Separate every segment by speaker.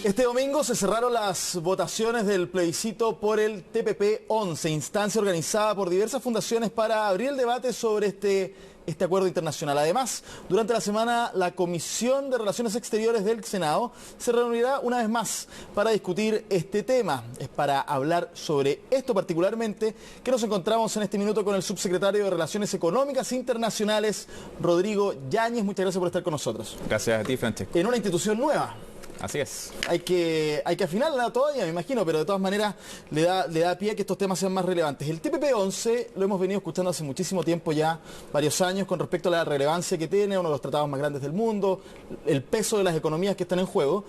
Speaker 1: Este domingo se cerraron las votaciones del plebiscito por el TPP-11, instancia organizada por diversas fundaciones para abrir el debate sobre este acuerdo internacional. Además, durante la semana, la Comisión de Relaciones Exteriores del Senado se reunirá una vez más para discutir este tema. Es para hablar sobre esto particularmente que nos encontramos en este minuto con el subsecretario de Relaciones Económicas Internacionales, Rodrigo Yáñez. Muchas gracias por estar con nosotros.
Speaker 2: Gracias a ti, Francesco.
Speaker 1: En una institución nueva.
Speaker 2: Así es.
Speaker 1: Hay que afinarla todavía, me imagino, pero de todas maneras le da pie a que estos temas sean más relevantes. El TPP-11 lo hemos venido escuchando hace muchísimo tiempo ya, varios años, con respecto a la relevancia que tiene, uno de los tratados más grandes del mundo, el peso de las economías que están en juego,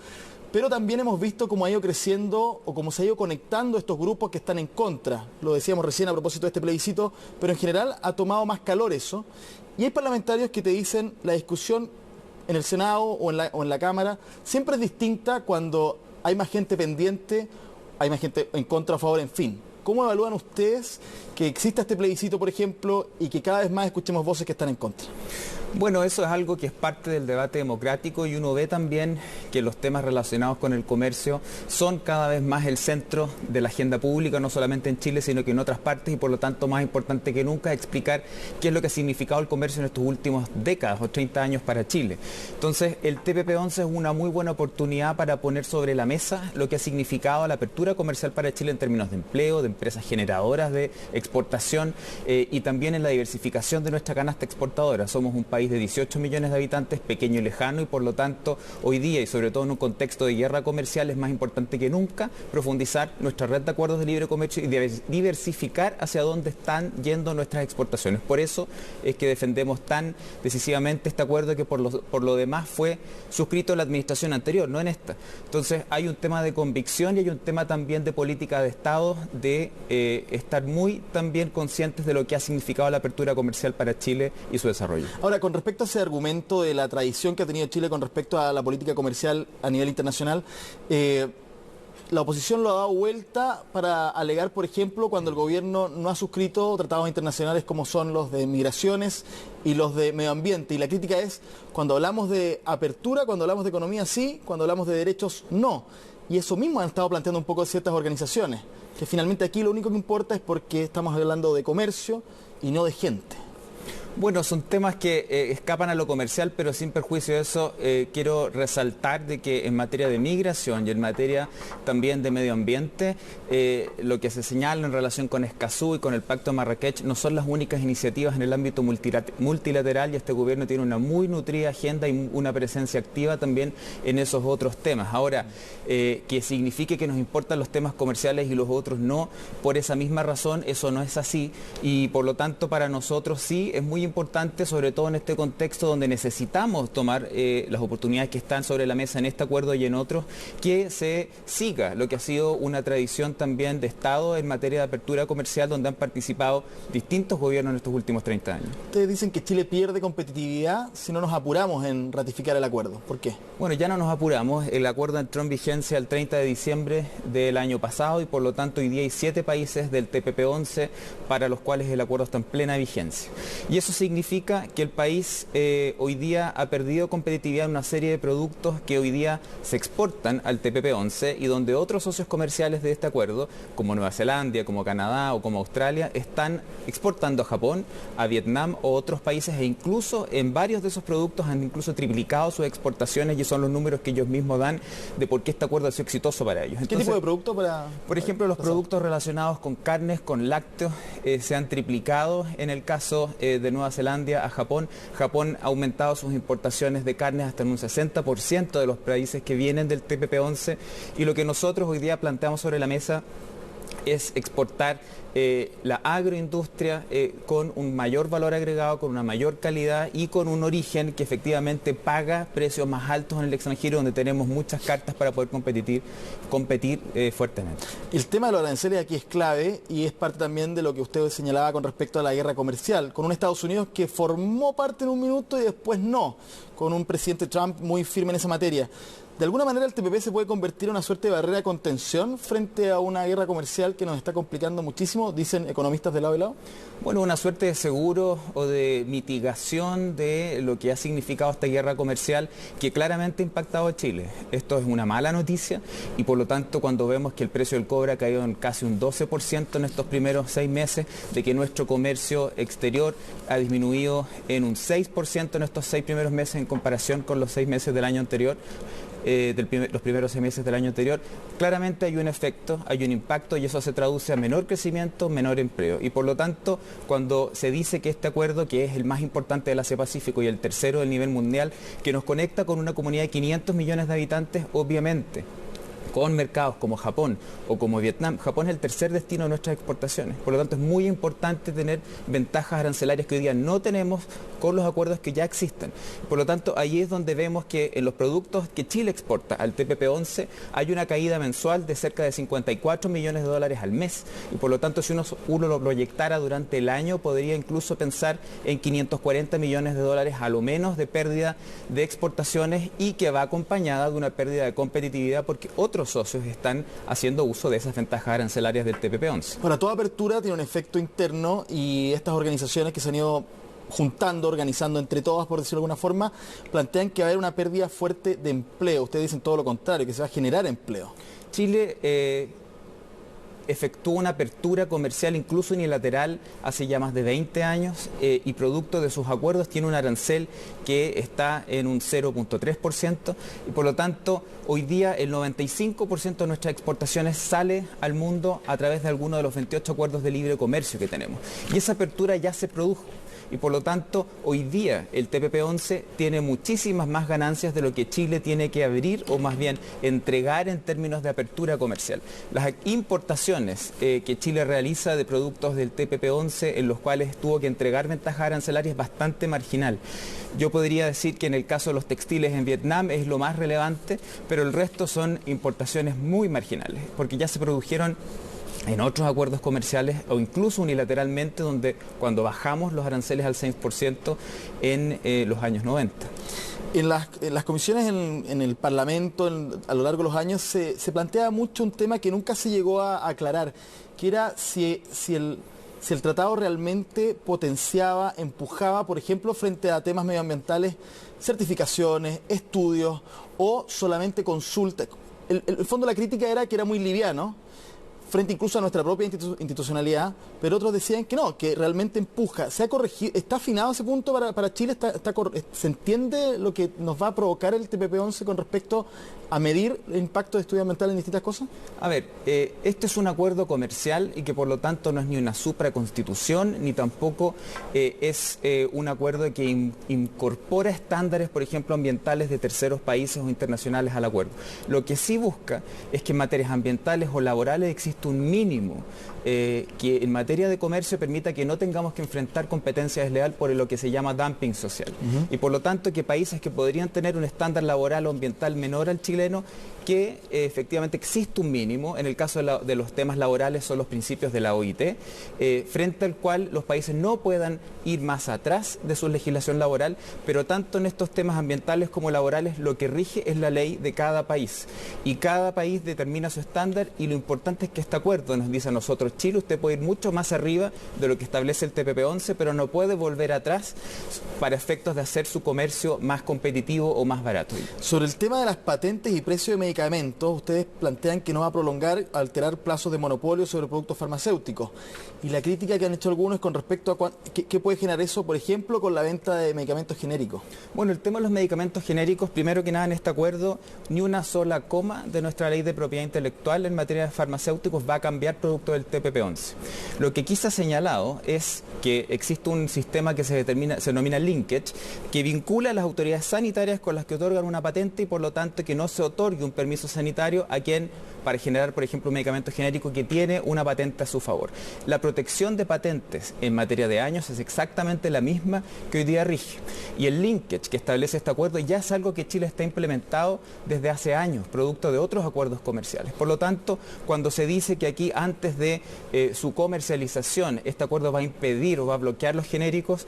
Speaker 1: pero también hemos visto cómo ha ido creciendo o cómo se ha ido conectando estos grupos que están en contra. Lo decíamos recién a propósito de este plebiscito, pero en general ha tomado más calor eso. Y hay parlamentarios que te dicen la discusión en el Senado o en la Cámara siempre es distinta cuando hay más gente pendiente, hay más gente en contra o a favor, en fin. ¿Cómo evalúan ustedes que exista este plebiscito, por ejemplo, y que cada vez más escuchemos voces que están en contra?
Speaker 2: Bueno, eso es algo que es parte del debate democrático y uno ve también que los temas relacionados con el comercio son cada vez más el centro de la agenda pública, no solamente en Chile, sino que en otras partes, y por lo tanto más importante que nunca explicar qué es lo que ha significado el comercio en estos últimos décadas o 30 años para Chile. Entonces, el TPP-11 es una muy buena oportunidad para poner sobre la mesa lo que ha significado la apertura comercial para Chile en términos de empleo, de empresas generadoras de exportación y también en la diversificación de nuestra canasta exportadora. Somos un país de 18 millones de habitantes, pequeño y lejano, y por lo tanto hoy día, y sobre todo en un contexto de guerra comercial, es más importante que nunca profundizar nuestra red de acuerdos de libre comercio y diversificar hacia dónde están yendo nuestras exportaciones. Por eso es que defendemos tan decisivamente este acuerdo, que por lo demás fue suscrito en la administración anterior, no en esta. Entonces hay un tema de convicción y hay un tema también de política de Estado, de estar muy también conscientes de lo que ha significado la apertura comercial para Chile y su desarrollo.
Speaker 1: Ahora, con respecto a ese argumento de la tradición que ha tenido Chile con respecto a la política comercial a nivel internacional, la oposición lo ha dado vuelta para alegar, por ejemplo, cuando el gobierno no ha suscrito tratados internacionales como son los de migraciones y los de medio ambiente. Y la crítica es, cuando hablamos de apertura, cuando hablamos de economía sí, cuando hablamos de derechos no. Y eso mismo han estado planteando un poco ciertas organizaciones, que finalmente aquí lo único que importa es porque estamos hablando de comercio y no de gente.
Speaker 2: Bueno, son temas que escapan a lo comercial, pero sin perjuicio de eso, quiero resaltar de que en materia de migración y en materia también de medio ambiente, lo que se señala en relación con Escazú y con el Pacto de Marrakech no son las únicas iniciativas en el ámbito multilateral, y este gobierno tiene una muy nutrida agenda y una presencia activa también en esos otros temas. Ahora, que signifique que nos importan los temas comerciales y los otros no, por esa misma razón, eso no es así, y por lo tanto para nosotros sí es muy importante, sobre todo en este contexto donde necesitamos tomar las oportunidades que están sobre la mesa en este acuerdo y en otros, que se siga lo que ha sido una tradición también de Estado en materia de apertura comercial, donde han participado distintos gobiernos en estos últimos 30 años.
Speaker 1: Ustedes dicen que Chile pierde competitividad si no nos apuramos en ratificar el acuerdo. ¿Por qué?
Speaker 2: Bueno, ya no nos apuramos. El acuerdo entró en vigencia el 30 de diciembre del año pasado y por lo tanto hoy día hay 7 países del TPP-11 para los cuales el acuerdo está en plena vigencia. Y eso significa que el país hoy día ha perdido competitividad en una serie de productos que hoy día se exportan al TPP-11 y donde otros socios comerciales de este acuerdo, como Nueva Zelanda, como Canadá o como Australia, están exportando a Japón, a Vietnam o otros países, e incluso en varios de esos productos han incluso triplicado sus exportaciones, y son los números que ellos mismos dan de por qué este acuerdo ha sido exitoso para ellos. Entonces,
Speaker 1: ¿qué tipo de producto
Speaker 2: por ejemplo, los productos relacionados con carnes, con lácteos, se han triplicado en el caso de Nueva Zelanda a Japón. Japón ha aumentado sus importaciones de carnes hasta en un 60% de los países que vienen del TPP-11, y lo que nosotros hoy día planteamos sobre la mesa es exportar la agroindustria con un mayor valor agregado, con una mayor calidad y con un origen que efectivamente paga precios más altos en el extranjero, donde tenemos muchas cartas para poder competir fuertemente.
Speaker 1: El tema de los aranceles aquí es clave y es parte también de lo que usted señalaba con respecto a la guerra comercial, con un Estados Unidos que formó parte en un minuto y después no, con un presidente Trump muy firme en esa materia. ¿De alguna manera el TPP se puede convertir en una suerte de barrera de contención frente a una guerra comercial que nos está complicando muchísimo, dicen economistas de lado y lado?
Speaker 2: Bueno, una suerte de seguro o de mitigación de lo que ha significado esta guerra comercial que claramente ha impactado a Chile. Esto es una mala noticia y por lo tanto cuando vemos que el precio del cobre ha caído en casi un 12% en estos primeros 6 meses, de que nuestro comercio exterior ha disminuido en un 6% en estos 6 primeros meses en comparación con los 6 meses del año anterior, los primeros 6 meses del año anterior, claramente hay un efecto, hay un impacto y eso se traduce a menor crecimiento, menor empleo. Y por lo tanto, cuando se dice que este acuerdo, que es el más importante del Asia-Pacífico y el tercero del nivel mundial, que nos conecta con una comunidad de 500 millones de habitantes, obviamente, con mercados como Japón o como Vietnam. Japón es el tercer destino de nuestras exportaciones. Por lo tanto, es muy importante tener ventajas arancelarias que hoy día no tenemos con los acuerdos que ya existen. Por lo tanto, ahí es donde vemos que en los productos que Chile exporta al TPP-11 hay una caída mensual de cerca de 54 millones de dólares al mes. Y por lo tanto, si uno lo proyectara durante el año, podría incluso pensar en 540 millones de dólares a lo menos de pérdida de exportaciones y que va acompañada de una pérdida de competitividad porque otros socios están haciendo uso de esas ventajas arancelarias del TPP-11.
Speaker 1: Ahora, toda apertura tiene un efecto interno y estas organizaciones que se han ido juntando, organizando entre todas, por decirlo de alguna forma, plantean que va a haber una pérdida fuerte de empleo. Ustedes dicen todo lo contrario, que se va a generar empleo.
Speaker 2: Chile efectuó una apertura comercial incluso unilateral hace ya más de 20 años y producto de sus acuerdos tiene un arancel que está en un 0.3% y por lo tanto hoy día el 95% de nuestras exportaciones sale al mundo a través de alguno de los 28 acuerdos de libre comercio que tenemos y esa apertura ya se produjo. Y por lo tanto, hoy día el TPP-11 tiene muchísimas más ganancias de lo que Chile tiene que abrir o más bien entregar en términos de apertura comercial. Las importaciones que Chile realiza de productos del TPP-11 en los cuales tuvo que entregar ventajas arancelarias es bastante marginal. Yo podría decir que en el caso de los textiles en Vietnam es lo más relevante, pero el resto son importaciones muy marginales, porque ya se produjeron en otros acuerdos comerciales o incluso unilateralmente donde cuando bajamos los aranceles al 6% en los años 90.
Speaker 1: En las comisiones en el Parlamento a lo largo de los años se plantea mucho un tema que nunca se llegó a aclarar, que era si el tratado realmente potenciaba, empujaba, por ejemplo, frente a temas medioambientales, certificaciones, estudios o solamente consultas. El fondo de la crítica era que era muy liviano, frente incluso a nuestra propia institucionalidad, pero otros decían que no, que realmente empuja. ¿Se ha corregido? ¿Está afinado ese punto para Chile? ¿Se entiende lo que nos va a provocar el TPP-11 con respecto a medir el impacto de estudio ambiental en distintas cosas?
Speaker 2: A ver, este es un acuerdo comercial y que por lo tanto no es ni una supraconstitución, ni tampoco es un acuerdo que incorpora estándares, por ejemplo, ambientales de terceros países o internacionales al acuerdo. Lo que sí busca es que en materias ambientales o laborales existe un mínimo que en materia de comercio permita que no tengamos que enfrentar competencia desleal por lo que se llama dumping social. Y por lo tanto que países que podrían tener un estándar laboral o ambiental menor al chileno, que efectivamente existe un mínimo, en el caso de los temas laborales son los principios de la OIT, frente al cual los países no puedan ir más atrás de su legislación laboral, pero tanto en estos temas ambientales como laborales lo que rige es la ley de cada país. Y cada país determina su estándar y lo importante es que este acuerdo nos dice a nosotros, Chile, usted puede ir mucho más arriba de lo que establece el TPP-11, pero no puede volver atrás para efectos de hacer su comercio más competitivo o más barato.
Speaker 1: Sobre el tema de las patentes y precios de medicamentos, ustedes plantean que no va a prolongar, alterar plazos de monopolio sobre productos farmacéuticos. Y la crítica que han hecho algunos es con respecto a qué puede generar eso, por ejemplo, con la venta de medicamentos genéricos.
Speaker 2: Bueno, el tema de los medicamentos genéricos, primero que nada en este acuerdo, ni una sola coma de nuestra ley de propiedad intelectual en materia de farmacéuticos va a cambiar producto del TPP-11. Lo que aquí se ha señalado es que existe un sistema que se denomina linkage, que vincula a las autoridades sanitarias con las que otorgan una patente y por lo tanto que no se otorgue un permiso sanitario a quien para generar, por ejemplo, un medicamento genérico que tiene una patente a su favor. La protección de patentes en materia de años es exactamente la misma que hoy día rige. Y el linkage que establece este acuerdo ya es algo que Chile está implementado desde hace años, producto de otros acuerdos comerciales. Por lo tanto, cuando se dice que aquí antes de su comercialización este acuerdo va a impedir o va a bloquear los genéricos,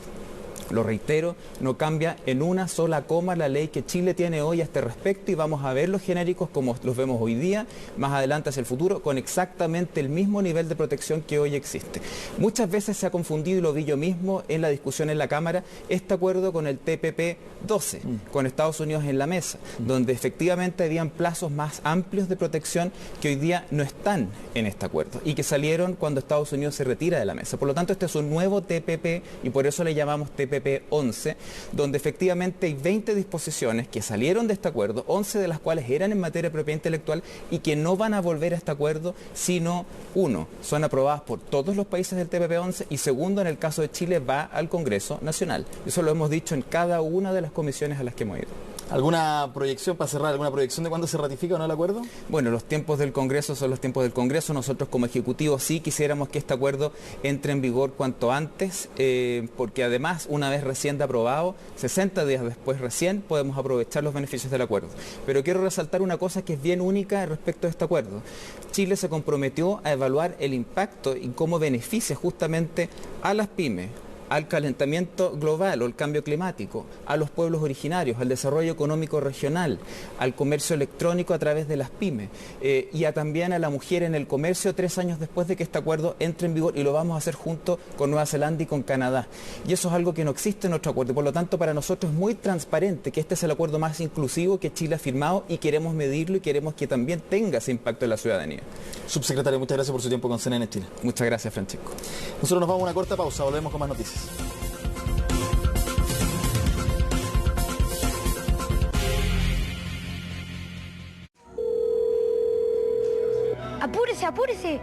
Speaker 2: Lo reitero, no cambia en una sola coma la ley que Chile tiene hoy a este respecto y vamos a ver los genéricos como los vemos hoy día, más adelante hacia el futuro, con exactamente el mismo nivel de protección que hoy existe. Muchas veces se ha confundido, y lo vi yo mismo en la discusión en la Cámara, este acuerdo con el TPP-12, con Estados Unidos en la mesa, donde efectivamente habían plazos más amplios de protección que hoy día no están en este acuerdo y que salieron cuando Estados Unidos se retira de la mesa. Por lo tanto, este es un nuevo TPP y por eso le llamamos TPP-11, donde efectivamente hay 20 disposiciones que salieron de este acuerdo, 11 de las cuales eran en materia de propiedad intelectual y que no van a volver a este acuerdo, sino, uno, son aprobadas por todos los países del TPP-11 y segundo, en el caso de Chile, va al Congreso Nacional. Eso lo hemos dicho en cada una de las comisiones a las que hemos ido.
Speaker 1: ¿Alguna proyección, para cerrar, alguna proyección de cuándo se ratifica o no el acuerdo?
Speaker 2: Bueno, los tiempos del Congreso son los tiempos del Congreso. Nosotros como Ejecutivo sí quisiéramos que este acuerdo entre en vigor cuanto antes, porque además, una vez recién aprobado, 60 días después recién, podemos aprovechar los beneficios del acuerdo. Pero quiero resaltar una cosa que es bien única respecto a este acuerdo. Chile se comprometió a evaluar el impacto y cómo beneficia justamente a las pymes, al calentamiento global o el cambio climático, a los pueblos originarios, al desarrollo económico regional, al comercio electrónico a través de las pymes y también a la mujer en el comercio 3 años después de que este acuerdo entre en vigor, y lo vamos a hacer junto con Nueva Zelanda y con Canadá. Y eso es algo que no existe en otro acuerdo. Por lo tanto, para nosotros es muy transparente que este es el acuerdo más inclusivo que Chile ha firmado y queremos medirlo y queremos que también tenga ese impacto en la ciudadanía.
Speaker 1: Subsecretario, muchas gracias por su tiempo con CNN Chile.
Speaker 2: Muchas gracias, Francesco.
Speaker 1: Nosotros nos vamos a una corta pausa, volvemos con más noticias.
Speaker 3: ¡Apúrese, apúrese!